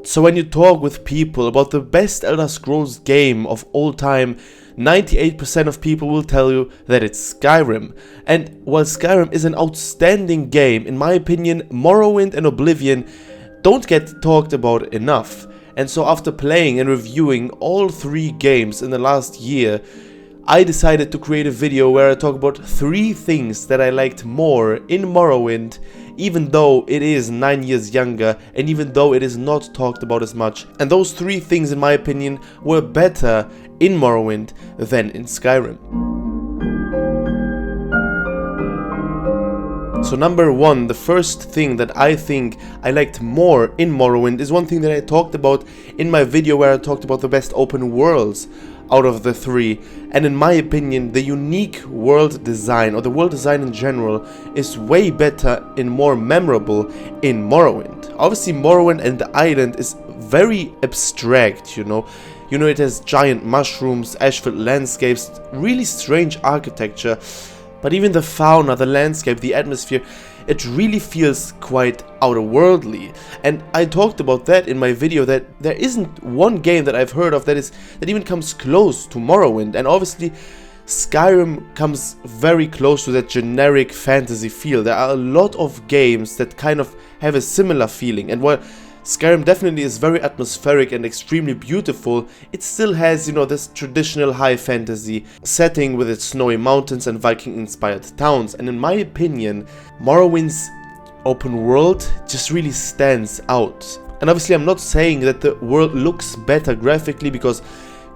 So when you talk with people about the best Elder Scrolls game of all time, 98% of people will tell you that it's Skyrim. And while Skyrim is an outstanding game, in my opinion, Morrowind and Oblivion don't get talked about enough. And so after playing and reviewing all 3 games in the last year, I decided to create a video where I talk about 3 things that I liked more in Morrowind, even though it is 9 years younger and even though it is not talked about as much. And those 3 things, in my opinion, were better in Morrowind than in Skyrim. So number 1, the first thing that I think I liked more in Morrowind is one thing that I talked about in my video where I talked about the best open worlds out of the 3, and in my opinion the unique world design, or the world design in general, is way better and more memorable in Morrowind. Obviously Morrowind and the island is very abstract, you know, it has giant mushrooms, ash-filled landscapes, really strange architecture, but even the fauna, the landscape, the atmosphere, it really feels quite outerworldly. And I talked about that in my video, that there isn't one game that I've heard of that even comes close to Morrowind. And obviously Skyrim comes very close to that generic fantasy feel. There are a lot of games that kind of have a similar feeling, and while Skyrim definitely is very atmospheric and extremely beautiful, it still has, this traditional high fantasy setting with its snowy mountains and Viking-inspired towns. And in my opinion, Morrowind's open world just really stands out. And obviously I'm not saying that the world looks better graphically, because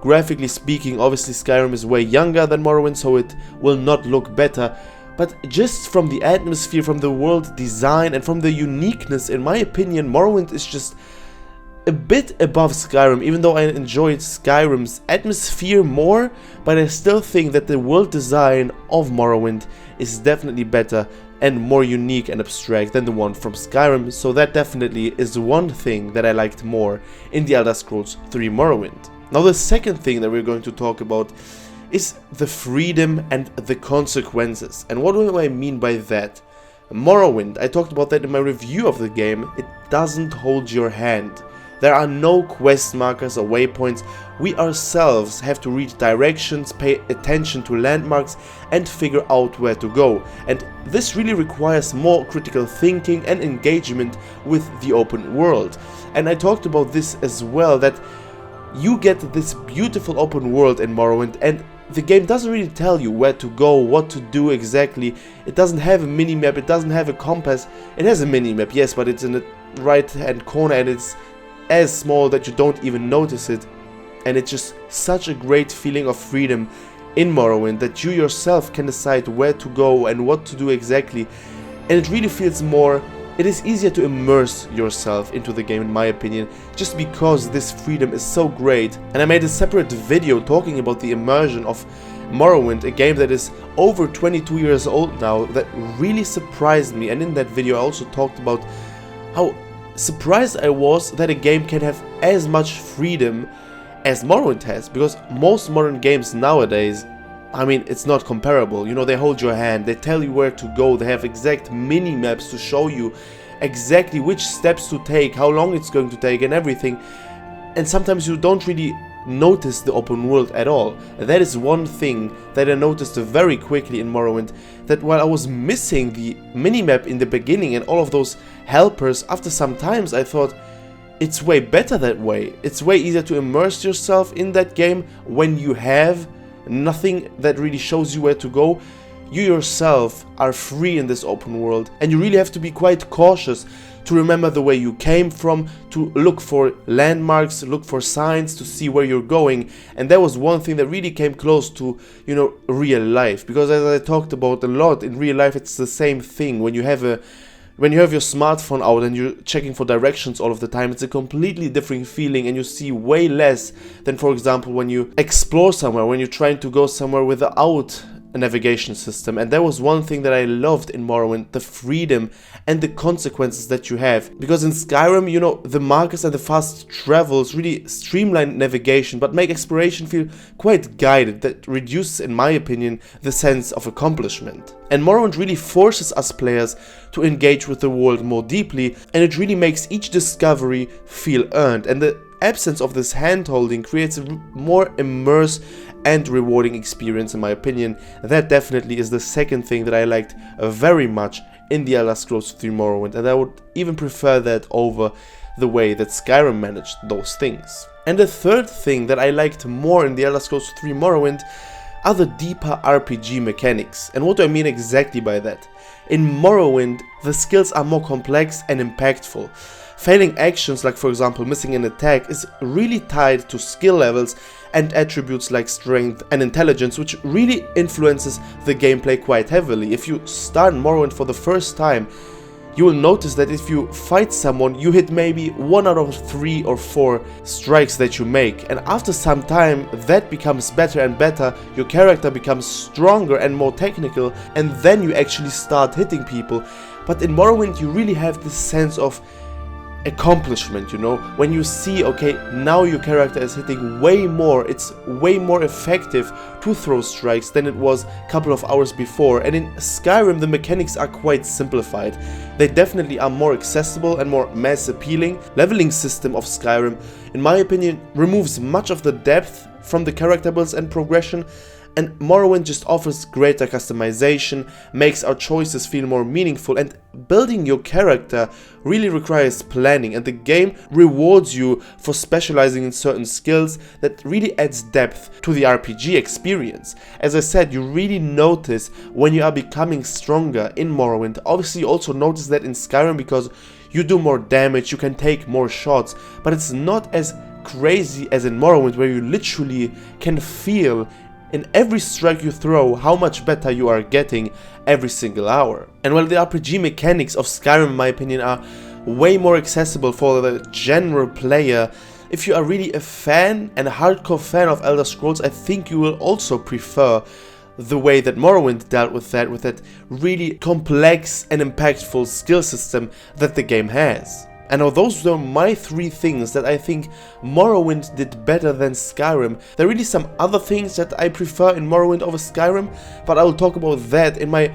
graphically speaking, obviously Skyrim is way younger than Morrowind, so it will not look better. But just from the atmosphere, from the world design, and from the uniqueness, in my opinion, Morrowind is just a bit above Skyrim, even though I enjoyed Skyrim's atmosphere more, but I still think that the world design of Morrowind is definitely better and more unique and abstract than the one from Skyrim, so that definitely is one thing that I liked more in the Elder Scrolls 3 Morrowind. Now the second thing that we're going to talk about is the freedom and the consequences. And what do I mean by that? Morrowind, I talked about that in my review of the game, it doesn't hold your hand. There are no quest markers or waypoints. We ourselves have to read directions, pay attention to landmarks, and figure out where to go. And this really requires more critical thinking and engagement with the open world. And I talked about this as well, that you get this beautiful open world in Morrowind, and the game doesn't really tell you where to go, what to do exactly. It doesn't have a mini-map, it doesn't have a compass. It has a mini-map, yes, but it's in the right-hand corner and it's as small that you don't even notice it. And it's just such a great feeling of freedom in Morrowind, that you yourself can decide where to go and what to do exactly. And it really feels more... It is easier to immerse yourself into the game, in my opinion, just because this freedom is so great. And I made a separate video talking about the immersion of Morrowind, a game that is over 22 years old now, that really surprised me. And in that video I also talked about how surprised I was that a game can have as much freedom as Morrowind has, because most modern games nowadays, I mean, it's not comparable. They hold your hand, they tell you where to go, they have exact mini-maps to show you exactly which steps to take, how long it's going to take and everything. And sometimes you don't really notice the open world at all. And that is one thing that I noticed very quickly in Morrowind, that while I was missing the mini-map in the beginning and all of those helpers, after some times I thought, it's way better that way. It's way easier to immerse yourself in that game when you have nothing that really shows you where to go. You yourself are free in this open world, and you really have to be quite cautious to remember the way you came from, to look for landmarks, look for signs to see where you're going. And that was one thing that really came close to, real life, because as I talked about a lot, in real life it's the same thing. When you have your smartphone out and you're checking for directions all of the time, it's a completely different feeling, and you see way less than, for example, when you explore somewhere, when you're trying to go somewhere without navigation system, and that was one thing that I loved in Morrowind, the freedom and the consequences that you have. Because in Skyrim, you know, the markers and the fast travels really streamline navigation but make exploration feel quite guided. That reduces, in my opinion, the sense of accomplishment. And Morrowind really forces us players to engage with the world more deeply, and it really makes each discovery feel earned, and the absence of this hand-holding creates a more immersive and rewarding experience, in my opinion. That definitely is the second thing that I liked very much in the Elder Scrolls 3 Morrowind, and I would even prefer that over the way that Skyrim managed those things. And the third thing that I liked more in the Elder Scrolls 3 Morrowind are the deeper RPG mechanics. And what do I mean exactly by that? In Morrowind, the skills are more complex and impactful. Failing actions, like for example missing an attack, is really tied to skill levels and attributes like strength and intelligence, which really influences the gameplay quite heavily. If you start Morrowind for the first time, you will notice that if you fight someone, you hit maybe 1 out of 3 or 4 strikes that you make, and after some time that becomes better and better, your character becomes stronger and more technical, and then you actually start hitting people. But in Morrowind you really have this sense of accomplishment, you know, when you see, okay, now your character is hitting way more, it's way more effective to throw strikes than it was a couple of hours before. And in Skyrim the mechanics are quite simplified. They definitely are more accessible and more mass appealing. Leveling system of Skyrim, in my opinion, removes much of the depth from the character builds and progression, and Morrowind just offers greater customization, makes our choices feel more meaningful, and building your character really requires planning, and the game rewards you for specializing in certain skills. That really adds depth to the RPG experience. As I said, you really notice when you are becoming stronger in Morrowind. Obviously you also notice that in Skyrim because you do more damage, you can take more shots, but it's not as crazy as in Morrowind, where you literally can feel in every strike you throw how much better you are getting every single hour. And while the RPG mechanics of Skyrim, in my opinion, are way more accessible for the general player, if you are really a fan and a hardcore fan of Elder Scrolls, I think you will also prefer the way that Morrowind dealt with that really complex and impactful skill system that the game has. And although those were my 3 things that I think Morrowind did better than Skyrim, there are really some other things that I prefer in Morrowind over Skyrim, but I will talk about that in my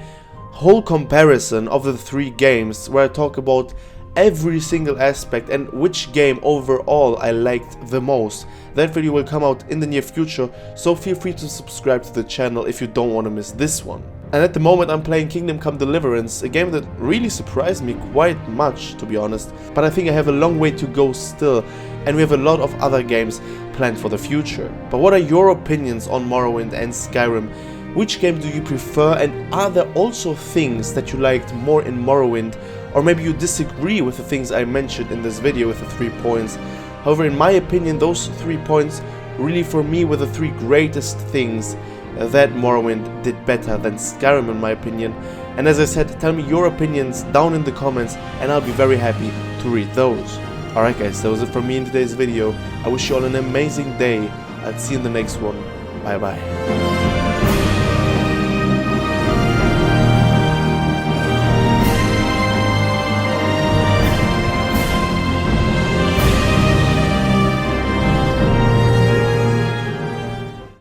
whole comparison of the 3 games, where I talk about every single aspect and which game overall I liked the most. That video will come out in the near future, so feel free to subscribe to the channel if you don't want to miss this one. And at the moment I'm playing Kingdom Come Deliverance, a game that really surprised me quite much, to be honest, but I think I have a long way to go still, and we have a lot of other games planned for the future. But what are your opinions on Morrowind and Skyrim? Which game do you prefer, and are there also things that you liked more in Morrowind, or maybe you disagree with the things I mentioned in this video with the 3 points? However, in my opinion, those 3 points really for me were the 3 greatest things that Morrowind did better than Skyrim, in my opinion. And as I said, tell me your opinions down in the comments and I'll be very happy to read those. Alright guys, that was it from me in today's video. I wish you all an amazing day. I'll see you in the next one. Bye bye.